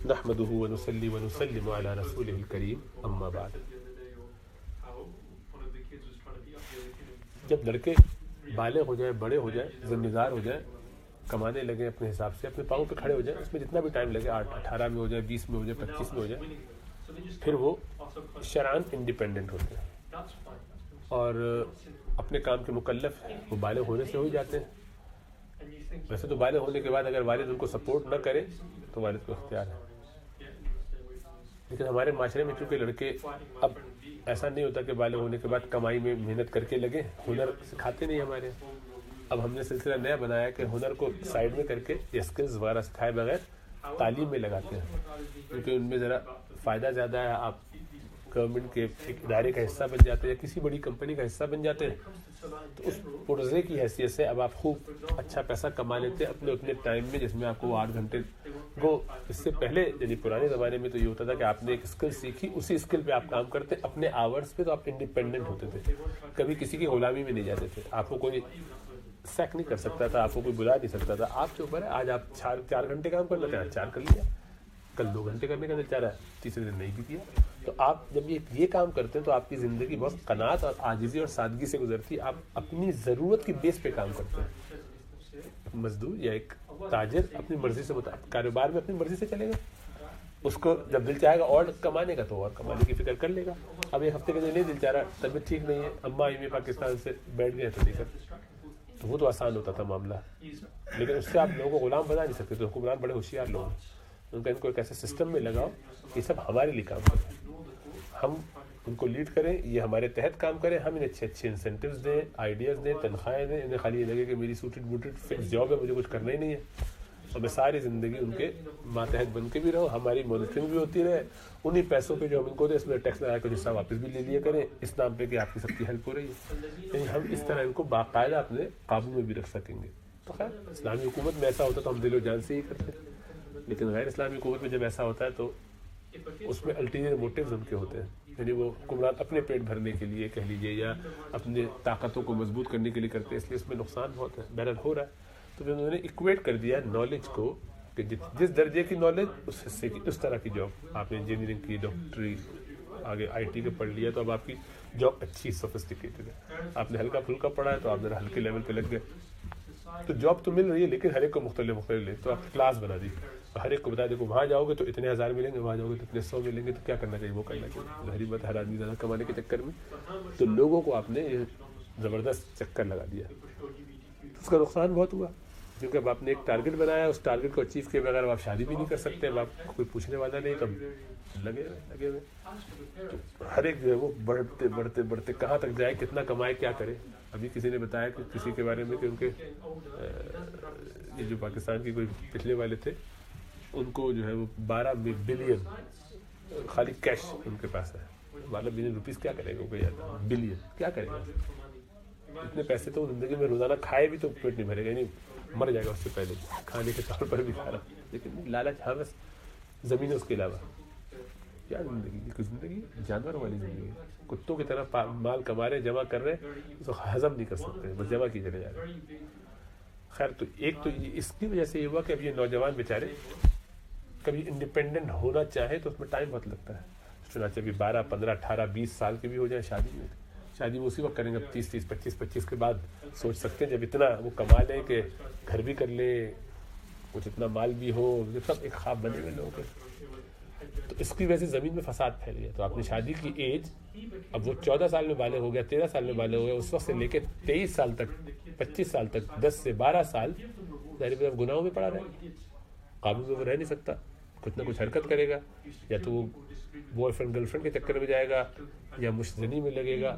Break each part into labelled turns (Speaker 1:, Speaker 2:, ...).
Speaker 1: نحمده ونصلي ونسلم على رسوله الكريم اما بعد. جب لڑکے بالغ ہو جائیں، بڑے ہو جائیں، ذمہ دار ہو جائیں، کمانے لگیں اپنے حساب سے، اپنے پاؤں پہ کھڑے ہو جائیں، اس میں جتنا بھی ٹائم لگے 18 میں ہو جائے، 20 میں ہو جائے، 25 میں ہو جائے، پھر وہ شرعاً انڈیپینڈنٹ ہوتے ہیں اور اپنے کام کے مکلف وہ بالغ ہونے سے ہو ہی جاتے ہیں. ویسے تو بالغ ہونے کے بعد اگر والد ان کو سپورٹ نہ کرے تو والد کو اختیار ہے، لیکن ہمارے معاشرے میں چونکہ لڑکے اب ایسا نہیں ہوتا کہ بالغ ہونے کے بعد کمائی میں محنت کر کے لگیں، ہنر سکھاتے نہیں ہمارے. اب ہم نے سلسلہ نیا بنایا کہ ہنر کو سائڈ میں کر کے یا اسکلز وغیرہ سکھائے بغیر تعلیم میں لگاتے ہیں، کیونکہ ان میں ذرا فائدہ زیادہ ہے. آپ گورنمنٹ کے ایک ادارے کا حصہ بن جاتے ہیں یا کسی بڑی کمپنی کا حصہ بن جاتے ہیں تو اس پرزے کی حیثیت سے اب آپ خوب اچھا پیسہ کما لیتے ہیں اپنے ٹائم میں، جس میں آپ کو 8 گھنٹے وہ اس سے پہلے یعنی پرانے زمانے میں تو یہ ہوتا تھا کہ آپ نے ایک اسکل سیکھی، اسی اسکل پہ آپ کام کرتے اپنے آورس پہ، تو آپ انڈیپینڈنٹ ہوتے تھے، کبھی کسی کی غلامی میں نہیں جاتے تھے. آپ کو کوئی سیک نہیں کر سکتا تھا، آپ کو کوئی بلا نہیں سکتا تھا. آپ کے اوپر ہے، آج آپ 4 گھنٹے کام کرنا چاہ رہے ہیں 4 کر لیا، کل 2 گھنٹے کرنے کا چاہ رہا ہے تیسرے دن نہیں بھی کیا. تو آپ جب یہ کام کرتے ہیں تو آپ کی زندگی بہت قناعت اور عاجزی اور سادگی سے گزرتی ہے. آپ اپنی ضرورت کی بیس پہ کام کرتے ہیں. مزدور یا ایک تاجر اپنی مرضی سے کاروبار میں اپنی مرضی سے چلے گا، اس کو جب دل چاہے گا اور کمانے کا تو اور کمانے کی فکر کر لے گا. اب ایک ہفتے کے لیے نہیں دل چاہ رہا، طبیعت ٹھیک نہیں ہے، اماں آئی ہوئی پاکستان سے بیٹھ گئے تو نہیں کر، تو وہ تو آسان ہوتا تھا معاملہ. لیکن اس سے آپ لوگوں کو غلام بنا نہیں سکتے. تو حکمران بڑے ہوشیار لوگ ہیں، ان کا ان کو ایک ایسے سسٹم میں لگاؤ یہ سب ہمارے لیے کام کریں، ہم ان کو لیڈ کریں، یہ ہمارے تحت کام کریں، ہم انہیں اچھے انسینٹیوز دیں، آئیڈیاز دیں، تنخواہیں دیں. انہیں خالی یہ لگے کہ میری سوٹڈ بوٹڈ فکس جاب ہے، مجھے کچھ کرنا ہی نہیں ہے، اور میں ساری زندگی ان کے ماتحت بن کے بھی رہوں، ہماری مانیٹرنگ بھی ہوتی رہے. انہیں پیسوں پہ جو ہم ان کو دیں اس میں ٹیکس لگا کے حصہ واپس بھی لے لیا کریں، اس نام پہ کہ آپ کی سب کی ہیلپ ہو رہی ہے. یعنی ہم اس طرح ان کو باقاعدہ اپنے قابو میں بھی رکھ سکیں گے. تو خیر اسلامی حکومت میں ایسا ہوتا تو ہم دل و جان سے ہی کرتے، لیکن غیر اسلامی حکومت میں جب ایسا ہوتا ہے تو اس میں الٹیریئر موٹیوز ان کے ہوتے ہیں. یعنی وہ حکمران اپنے پیٹ بھرنے کے لیے کہہ لیجیے یا اپنے طاقتوں کو مضبوط کرنے کے لیے کرتے ہیں، اس لیے اس میں نقصان بہت ہے. بہرحال ہو رہا ہے. تو پھر انہوں نے ایکویٹ کر دیا نالج کو کہ جس درجے کی نالج اس حصے کی اس طرح کی جاب. آپ نے انجینئرنگ کی، ڈاکٹری، آگے آئی ٹی کا پڑھ لیا تو اب آپ کی جاب اچھی سوفسٹیکیٹڈ ہے. آپ نے ہلکا پھلکا پڑھا ہے تو آپ ذرا ہلکے لیول پہ لگ گئے تو جاب تو مل رہی ہے، لیکن ہر ایک کو مختلف لے تو آپ کلاس بنا دی، ہر ایک کو بتا دیکھو وہاں جاؤ گے تو اتنے 1000 ملیں گے، وہاں جاؤ گے تو اتنے 100 ملیں گے، تو کیا کرنا چاہیے وہ کرنا چاہیے. ظاہری بات ہر آدمی زیادہ کمانے کے چکر میں تو لوگوں کو آپ نے یہ زبردست چکر لگا دیا. اس کا نقصان بہت ہوا کیونکہ اب آپ نے ایک ٹارگٹ بنایا، اس ٹارگٹ کو اچیو کیے بغیر آپ شادی بھی نہیں کر سکتے. اب آپ کو کوئی پوچھنے والا نہیں، تب لگے ہوئے تو ہر ایک جو ہے وہ بڑھتے کہاں تک جائے، کتنا کمائے، کیا کرے. ابھی کسی نے بتایا کہ کسی کے بارے میں کہ ان کے یہ جو پاکستان کی کوئی پچھلے والے تھے ان کو جو ہے وہ 12 بلین خالی کیش ان کے پاس ہے. 12 بلین روپیز کیا کرے گا وہ، بلین کیا کرے گا؟ اتنے پیسے تو زندگی میں روزانہ کھائے بھی تو پیٹ نہیں بھرے گا، نہیں مر جائے گا اس سے پہلے کھانے کے طور پر بھی کھا رہا. لیکن لالچ ہاں بس زمین ہے اس کے علاوہ کیا زندگی، یہ کوئی زندگی جانوروں والی زندگی ہے. کتوں کی طرح مال کما رہے، جمع کر رہے ہیں تو ہضم نہیں کر سکتے، بس جمع کی چلے جا رہے ہیں. خیر تو ایک تو اس کی وجہ سے یہ ہوا کہ اب یہ نوجوان بیچارے کبھی انڈیپینڈنٹ ہونا چاہے تو اس میں ٹائم بہت لگتا ہے. چنانچہ ابھی 12 15 18 20 سال کے بھی ہو جائیں شادی وہ اسی وقت کریں گے. اب 30 25 کے بعد سوچ سکتے ہیں جب اتنا وہ کما لیں کہ گھر بھی کر لیں، کچھ اتنا مال بھی ہو، یہ سب ایک خواب بنے ہوئے لوگوں کے. تو اس کی وجہ سے زمین میں فساد پھیل گیا. تو آپ نے شادی کی ایج اب وہ 14 سال میں بالغ ہو گیا، 13 سال میں بالغ ہو گیا، اس وقت سے لے کے 23 سال تک 25 سال تک 10 سے 12 سال ظاہر بات گناہوں میں پڑا رہے، قابو میں وہ رہ نہیں سکتا. کچھ نہ کچھ حرکت کرے گا، یا تو وہ بوائے فرینڈ گرل فرینڈ کے چکر میں جائے گا، یا مشتزنی میں لگے گا،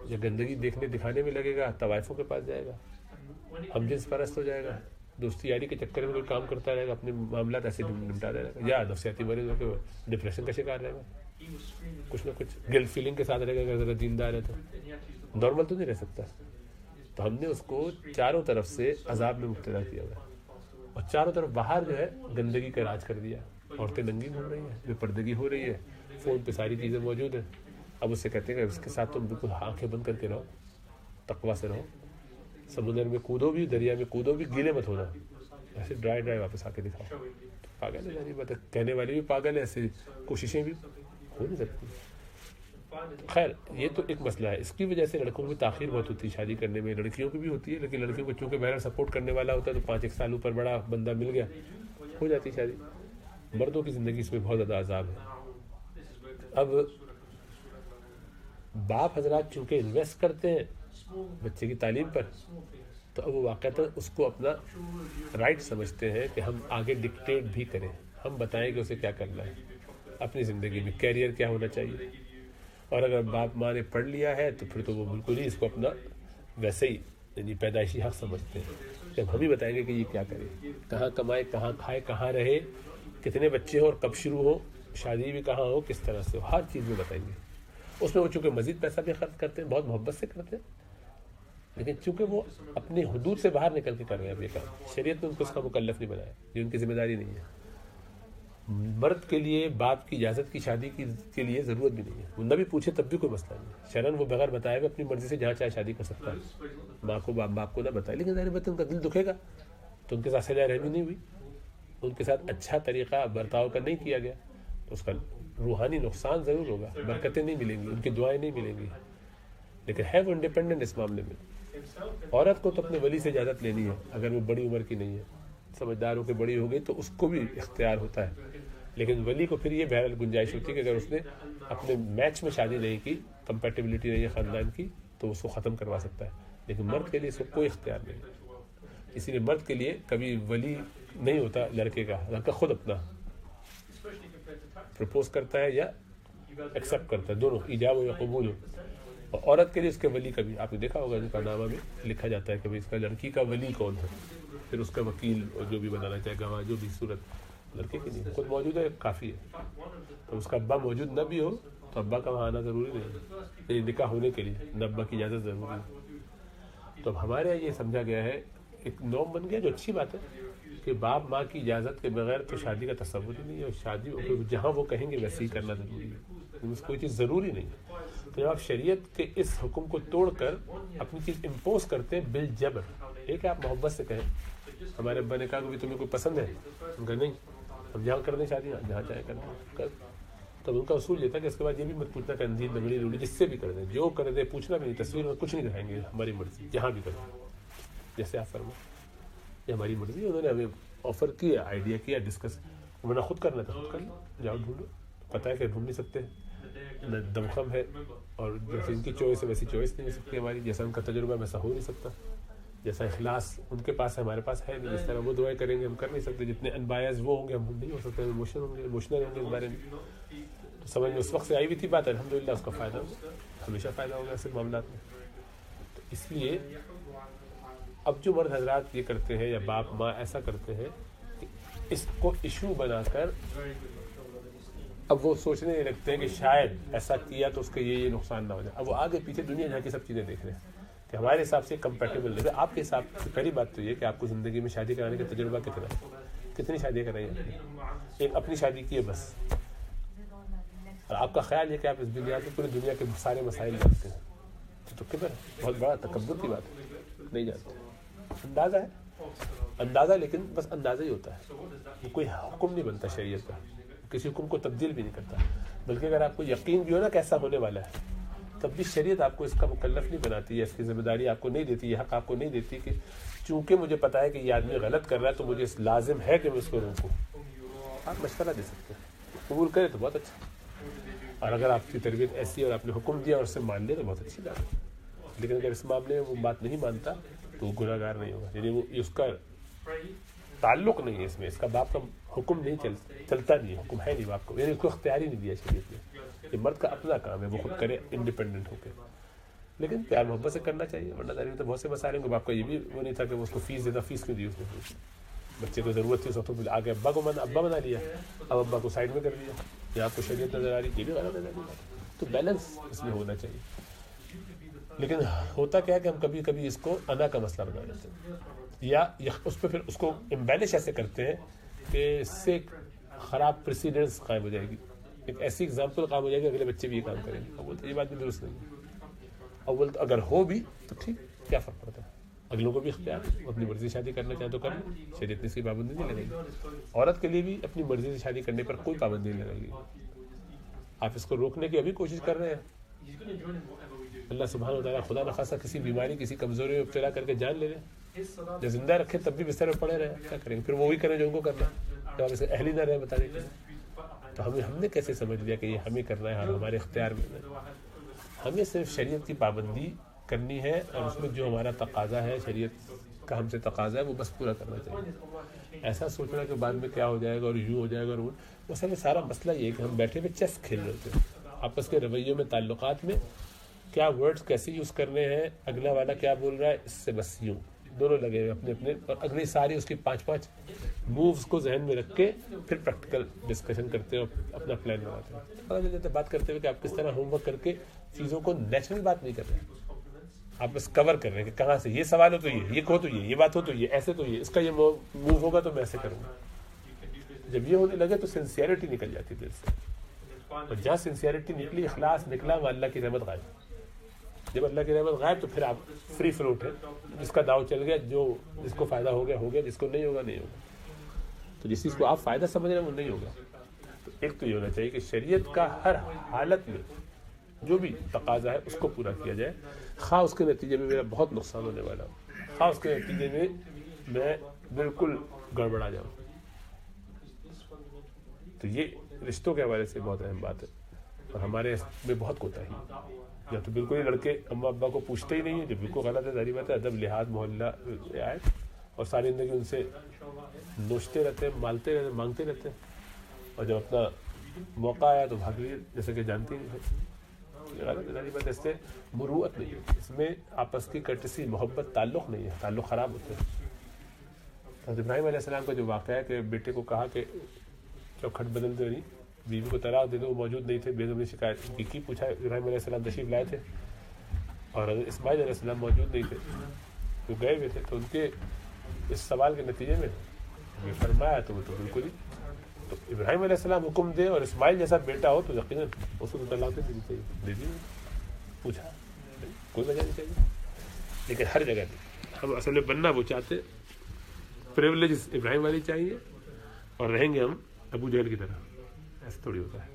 Speaker 1: یا گندگی دکھانے میں لگے گا، طوائفوں کے پاس جائے گا، ہم جنس پرست ہو جائے گا، دوستی یاری کے چکر میں کوئی کام کرتا رہے گا، اپنے معاملات ایسے نمٹا رہے گا، یا نفسیاتی مریض ہو کے ڈپریشن کا شکار رہے گا، کچھ نہ کچھ گلٹ فیلنگ کے ساتھ رہے گا. اگر ذرا دیندار ہے تو نارمل تو نہیں رہ سکتا. تو ہم نے اس کو چاروں طرف سے عذاب میں مبتلا کیا ہوا ہے، اور چاروں طرف باہر جو ہے گندگی کا راج کر دیا. عورتیں ننگی گھوم رہی ہیں، بے پردگی ہو رہی ہے، فون پہ ساری چیزیں موجود ہیں. اب اس سے کہتے ہیں کہ اس کے ساتھ تم بالکل آنکھیں بند کر کے رہو، تقویٰ سے رہو، سمندر میں کودو بھی، دریا میں کودو بھی، گیلے مت ہونا، ایسے ڈرائی واپس آ کے دکھاؤ. پاگل ہے، یعنی مطلب کہنے والے بھی پاگل ہے، ایسے کوششیں بھی ہو نہیں سکتی. خیر یہ تو ایک مسئلہ ہے. اس کی وجہ سے لڑکوں کی تاخیر بہت ہوتی ہے شادی کرنے میں، لڑکیوں کی بھی ہوتی ہے، لیکن لڑکیوں کو چونکہ بہرحال سپورٹ کرنے والا ہوتا ہے تو 5 سال اوپر بڑا بندہ مل گیا ہو جاتی شادی. مردوں کی زندگی اس میں بہت زیادہ عذاب ہے. اب باپ حضرات چونکہ انویسٹ کرتے ہیں بچے کی تعلیم پر، تو اب وہ واقعتاً اس کو اپنا رائٹ سمجھتے ہیں کہ ہم آگے ڈکٹیٹ بھی کریں، ہم بتائیں کہ اسے کیا کرنا ہے اپنی زندگی میں، کیریئر کیا ہونا چاہیے. اور اگر باپ ماں نے پڑھ لیا ہے تو پھر تو وہ بالکل ہی اس کو اپنا ویسے ہی یعنی پیدائشی حق سمجھتے ہیں کہ ہم ہی بتائیں گے کہ یہ کیا کرے، کہاں کمائے، کہاں کھائے، کہاں رہے، کتنے بچے ہو اور کب شروع ہو، شادی بھی کہاں ہو، کس طرح سے ہو، ہر چیز میں بتائیں گے. اس میں وہ چونکہ مزید پیسہ بھی خرچ کرتے ہیں، بہت محبت سے کرتے ہیں، لیکن چونکہ وہ اپنی حدود سے باہر نکل کے کر رہے ہیں اب یہ کام. شریعت نے ان کو اس کا مکلف نہیں بنایا، یہ ان کی ذمہ داری نہیں ہے. مرد کے لیے باپ کی اجازت کی شادی کے لیے ضرورت بھی نہیں ہے، وہ نہ بھی پوچھے تب بھی کوئی مسئلہ نہیں ہے. شرعاً وہ بغیر بتائے ہوئے اپنی مرضی سے جہاں چاہے شادی کر سکتا ہے، ماں کو باپ کو نہ بتائے. لیکن ظاہر بات ہے ان کا دل دکھے گا تو ان کے ساتھ صلہ رحمی نہیں ہوئی، ان کے ساتھ اچھا طریقہ برتاؤ کا نہیں کیا گیا، تو اس کا روحانی نقصان ضرور ہوگا، برکتیں نہیں ملیں گی، ان کی دعائیں نہیں ملیں گی. لیکن ہے وہ انڈیپینڈنٹ اس معاملے میں. عورت کو تو اپنے ولی سے اجازت لینی ہے، اگر وہ بڑی عمر کی نہیں ہے، سمجھدار ہو کے بڑی ہو گئی تو اس کو بھی اختیار ہوتا ہے. لیکن ولی کو پھر یہ بہرحال گنجائش ہوتی ہے کہ اگر اس نے اپنے میچ میں شادی نہیں کی، کمپیٹیبلٹی نہیں ہے خاندان کی، تو اس کو ختم کروا سکتا ہے. لیکن مرد کے لیے اس کو کوئی اختیار نہیں. اسی لیے مرد کے لیے کبھی ولی نہیں ہوتا لڑکے کا، لڑکا خود اپنا پرپوز کرتا ہے یا ایکسیپٹ کرتا ہے، دونوں ایجاب ہو یا قبول ہو. اور عورت کے لیے اس کے ولی کا بھی آپ نے دیکھا ہوگا ان کا نامہ میں لکھا جاتا ہے کہ اس کا لڑکی کا ولی کون ہے، پھر اس کا وکیل اور جو بھی بنانا چاہے گواہ، جو بھی صورت. لڑکے کی نہیں، خود موجود ہے کافی ہے. تو اس کا ابا موجود نہ بھی ہو تو ابا کا وہاں آنا ضروری نہیں ہے، نکاح ہونے کے لیے نہ ابا کی اجازت ضروری ہے. تو اب ہمارے یہاں یہ سمجھا گیا ہے، ایک نوم بن گیا جو اچھی بات ہے کہ باپ ماں کی اجازت کے بغیر تو شادی کا تصور ہی نہیں ہے، اور شادی جہاں وہ کہیں گے ویسے ہی کرنا ضروری ہے، کوئی چیز ضروری نہیں ہے. تو جب آپ شریعت کے اس حکم کو توڑ کر اپنی چیز امپوز کرتے ہیں بالجبر، ایک آپ محبت سے کہیں، ہمارے ابا نے کہا کہ تمہیں کوئی پسند ہے، ان کا نہیں، ہم جہاں کر دیں شادی جہاں چاہے کر. تب ان کا اصول یہ تھا کہ اس کے بعد یہ بھی مت پوچھنا کہ اندھی لگڑی لوڑی جس سے بھی کر دیں، جو کر دیں، پوچھنا بھی نہیں، تصویر میں کچھ نہیں دکھائیں گے، ہماری مرضی جہاں بھی کر دیں جیسے آپ فرمائیں، یہ ہماری مرضی. انہوں نے ہمیں آفر کیا، آئیڈیا کیا، ڈسکس، ورنہ خود کرنا تھا خود کر لو، جاؤ ڈھونڈو. پتہ ہے کہ ڈھونڈ نہیں سکتے، نہ دمخم ہے، اور جیسے ان کی چوائس ہے ویسی چوائس نہیں ہو سکتی ہماری، جیسا ان کا تجربہ ویسا ہو نہیں سکتا، جیسا اخلاص ان کے پاس ہے ہمارے پاس ہے نہیں، جس طرح وہ دعائیں کریں گے ہم کر نہیں سکتے، جتنے انبائز وہ ہوں گے ہم نہیں ہو سکتے، ایموشنل ہوں گے اس بارے میں. تو سمجھ میں اس وقت سے آئی ہوئی تھی بات، الحمدللہ اس کا فائدہ ہوگا، ہمیشہ فائدہ ہوگا ایسے معاملات میں. تو اس لیے اب جو مرد حضرات یہ کرتے ہیں یا باپ ماں ایسا کرتے ہیں کہ اس کو ایشو بنا کر اب وہ سوچنے لگتے ہیں کہ شاید ایسا کیا تو اس کے یہ نقصان نہ ہو جائے. اب وہ آگے پیچھے دنیا جہاں کی سب چیزیں دیکھ رہے ہیں کہ ہمارے حساب سے کمپیٹیبل نہیں ہے. آپ کے حساب سے پہلی بات تو یہ کہ آپ کو زندگی میں شادی کرانے کا تجربہ کتنا ہے، کتنی شادیاں کرائی ہیں، ایک اپنی شادی کی ہے بس، اور آپ کا خیال ہے کہ آپ اس دنیا میں پوری دنیا کے سارے مسائل جانتے ہیں، تو کبر بہت بڑا تکبر کی بات ہے، نہیں جانتے. اندازہ ہے، اندازہ، لیکن بس اندازہ ہی ہوتا ہے، وہ کوئی حکم نہیں بنتا شریعت کا، کسی حکم کو تبدیل بھی نہیں کرتا. بلکہ اگر آپ کو یقین بھی ہو نا کیسا ہونے والا ہے، تب بھی شریعت آپ کو اس کا مکلف نہیں بناتی ہے، اس کی ذمہ داری آپ کو نہیں دیتی، یہ حق آپ کو نہیں دیتی کہ چونکہ مجھے پتا ہے کہ یہ آدمی غلط کر رہا ہے تو مجھے لازم ہے کہ میں اس کو روکوں. آپ مشورہ دے سکتے ہیں، قبول کرے تو بہت اچھا، اور اگر آپ کی تربیت ایسی اور آپ نے حکم دیا اور اس سے مان لے تو بہت اچھی بات ہے. لیکن اگر اس معاملے میں وہ بات نہیں مانتا تو وہ گناہ گار نہیں ہوگا، یعنی وہ اس کا تعلق نہیں ہے اس میں، اس کا باپ کا حکم نہیں چلتا نہیں ہے، حکم ہے نہیں باپ کو، یعنی کوئی اختیار ہی نہیں دیا شریعت نے. یہ مرد کا اپنا کام ہے، وہ خود کرے انڈیپینڈنٹ ہو کے، لیکن پیار محبت سے کرنا چاہیے. ورنہ داری میں تو بہت سے مسائل ہیں کہ باپ کا یہ بھی وہ نہیں تھا کہ وہ اس کو فیس دیتا، فیس کیوں دی اس نے، بچے کو ضرورت تھی اس وقت آگے ابا کو ابا بنا لیا، اب ابا کو سائڈ میں کر دیا، یا آپ کو شریعت نظر آ رہی، یہ بھی غلط نظر آ رہی. تو بیلنس اس میں ہونا چاہیے. لیکن ہوتا کیا ہے کہ ہم کبھی کبھی اس کو انا کا مسئلہ بنا لیتے ہیں، یا اس پہ پھر اس کو امبیلش ایسے کرتے ہیں کہ اس سے خراب پریسیڈنس قائم ہو جائے گی، ایک ایسی اگزامپل قائم ہو جائے گی اگلے بچے بھی یہ کام کریں گے. اول تو یہ بات بھی درست نہیں ہے، اول تو اگر ہو بھی تو ٹھیک، کیا فرق پڑتا ہے، اگلوں کو بھی اختیار ہے، وہ اپنی مرضی سے شادی کرنا چاہیں تو کر لیں، شریعت نے اس کی پابندی نہیں لگے گی. عورت کے لیے بھی اپنی مرضی سے شادی کرنے پر کوئی پابندی نہیں لگے گی. آپ اس کو روکنے کی ابھی کوشش کر رہے ہیں، اللہ سبحانہ و تعالیٰ خدا نخواستہ کسی بیماری کسی کمزوری میں ابتلا کر کے جان لے لیں، جب زندہ رکھے تب بھی بستر میں پڑے رہے، کیا کریں گے؟ پھر وہی کریں جو ان کو کرنا ہے، جب آپ اسے اہل ہی نہ رہے بتانے کے. تو ہم نے کیسے سمجھ لیا کہ یہ ہمیں کرنا ہے اور ہمارے اختیار میں ہے؟ ہمیں صرف شریعت کی پابندی کرنی ہے اور اس میں جو ہمارا تقاضا ہے، شریعت کا ہم سے تقاضا ہے، وہ بس پورا کرنا چاہیے. ایسا سوچنا کہ بعد میں کیا ہو جائے گا اور یوں ہو جائے گا اور وہ اصل میں سارا مسئلہ یہ ہے کہ ہم بیٹھے ہوئے چیس کھیل رہے ہوتے ہیں آپس کے رویوں میں، تعلقات میں، کیا ورڈز کیسے یوز کرنے ہیں، اگلا والا کیا بول رہا ہے، اس سے بس یوں دونوں لگے ہوئے اپنے اپنے، اور اگلی ساری اس کی 5 مووز کو ذہن میں رکھ کے پھر پریکٹیکل ڈسکشن کرتے ہیں اور اپنا پلان بناتے ہیں. پتہ چل جاتا ہے بات کرتے ہوئے کہ آپ کس طرح ہوم ورک کر کے چیزوں کو نیچرل بات نہیں کر رہے ہیں، آپ بس کور کر رہے ہیں کہ کہاں سے یہ سوال ہو تو یہ کہو تو یہ بات ہو تو یہ ایسے تو یہ اس کا یہ موو ہوگا تو میں ایسے کروں گا. جب یہ ہونے لگے تو سنسیئرٹی نکل جاتی دل سے، اور جہاں سنسیئرٹی نکلی، اخلاص نکلا، وہ اللہ کی رحمت غائب. جب اللہ کی رحمت غائب تو پھر آپ فری فلوٹ ہے، جس کا داؤ چل گیا، جس کو فائدہ ہو گیا، جس کو نہیں ہوگا نہیں ہوگا. تو جس چیز کو آپ فائدہ سمجھ رہے ہیں وہ نہیں ہوگا. تو ایک تو یہ ہونا چاہیے کہ شریعت کا ہر حالت میں جو بھی تقاضا ہے اس کو پورا کیا جائے، خواہ اس کے نتیجے میں میرا بہت نقصان ہونے والا ہو، خواہ اس کے نتیجے میں میں بالکل گڑبڑا جاؤں. تو یہ رشتوں کے حوالے سے بہت اہم بات ہے، اور ہمارے میں بہت کوتاہی. یا تو بالکل ہی لڑکے اماں ابا کو پوچھتے ہی نہیں ہیں، جو بالکل غلط ہے، ظاہری بات ہے. ادب لحاظ محلہ آئے اور ساری زندگی ان سے نوچتے رہتے ہیں، مالتے رہتے ہیں، مانگتے رہتے ہیں، اور جب اپنا موقع آیا تو بھاگ لیے، جیسے کہ جانتی ہیں. ظاہری بات ہے، اس سے مروت نہیں ہے، اس میں آپس کی کرٹسی، محبت، تعلق نہیں ہے، تعلق خراب ہوتے ہیں. حضرت ابراہیم علیہ السلام کا جو واقعہ ہے کہ بیٹے کو کہا کہ چوکھٹ بدلتے نہیں، بیوی کو طلاق دے دو، وہ موجود نہیں تھے، بیگم نے شکایت کی، پوچھا، ابراہیم علیہ السلام تشریف لائے تھے اور حضرت اسماعیل علیہ السلام موجود نہیں تھے، وہ گئے ہوئے تھے. تو ان کے اس سوال کے نتیجے میں یہ فرمایا تو وہ تو بالکل ہی، تو ابراہیم علیہ السلام حکم دے اور اسماعیل جیسا بیٹا ہو تو یقیناً اس کو تو طلاق دینی چاہیے. دے دی، پوچھا، کوئی وجہ نہیں چاہیے. لیکن ہر جگہ ہم اصل میں بننا وہ چاہتے، پریولیجز ابراہیم والی چاہیے، اور رہیں گے ہم ابو جہل کی طرح. ایسا تھوڑی ہوتا ہے.